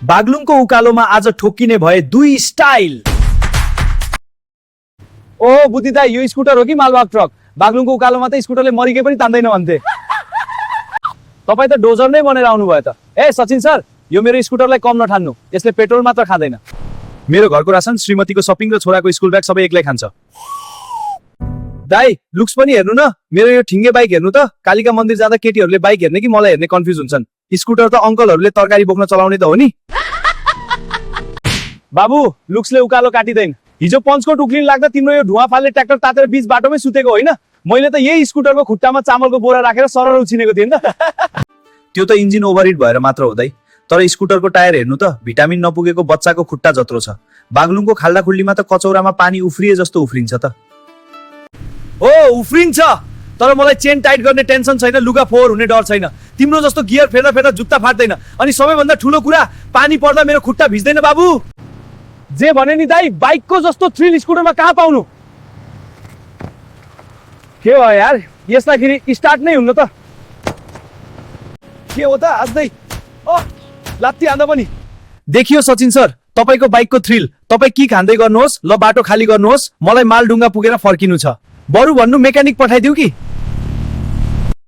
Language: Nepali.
बागलुङको उकालोमा आज ठोक्किने भए दुई स्टाइल। ओ बुद्धि दाइ, यो स्कुटर हो कि मालवाहक ट्रक? बागलुङको उकालोमा त स्कुटरले मरिके पनि तान्दैन भन्थे। तपाईँ त डोजर नै बनेर आउनु भयो त। ए सचिन सर, यो मेरो स्कुटरलाई कम नठान्नु, यसले पेट्रोल मात्र खाँदैन। मेरो घरको रासन, श्रीमतीको सपिङ र छोराको स्कुल ब्याग सबै एक्लै खान्छ। दाइ, लुक्स पनि हेर्नु न, मेरो यो ठिङ्गे बाइक हेर्नु त। कालिका मन्दिर जाँदा केटीहरूले बाइक हेर्ने कि मलाई हेर्ने कन्फ्युज हुन्छन्। स्कुटर त अङ्कलहरूले तरकारी बोक्न चलाउने त हो नि। बाबु, लुक्सले उकालो काटिँदैन। हिजो पञ्चकोट उक्लिन लाग्दा तिम्रो यो धुवा फाल्ने ट्र्याक्टर तातेर बीच बाटोमै सुतेको होइन? मैले त यही स्कुटरको खुट्टामा चामलको बोरा राखेर सरर उछिनेको थिएँ नि त। त्यो त इन्जिन ओभरहिट भएर मात्र हुँदै, तर स्कुटरको टायर हेर्नु त, भिटामिन नपुगेको बच्चाको खुट्टा जत्रो छ। बागलुङको खाल्डाखुल्डीमा त कचौरामा पानी उफ्रिए जस्तो उफ्रिन्छ त। ओ उफ्रिन्छ, तर मलाई चेन टाइट गर्ने टेन्सन छैन, लुगा फोहोर हुने डर छैन। तिम्रो जस्तो गियर फेर्दा फेर्दा जुत्ता फाट्दैन। अनि सबैभन्दा ठुलो कुरा, पानी पर्दा मेरो खुट्टा भिज्दैन। बाबु जे भने नि दाइ, बाइकको जस्तो थ्रिल स्कुटरमा कहाँ पाउनु? के हो यार, यसलाई फेरि स्टार्ट नै हुन्न त। के हो त आजै लात्ती हान्दा पनि। देखियो सचिन सर, तपाईँको बाइकको थ्रिल। तपाईँ कि खाँदै गर्नुहोस्, ल बाटो खाली गर्नुहोस्, मलाई मालडुङ्गा पुगेर फर्किनु छ। बरु भन्नु मेकानिक पठाइदिउ कि?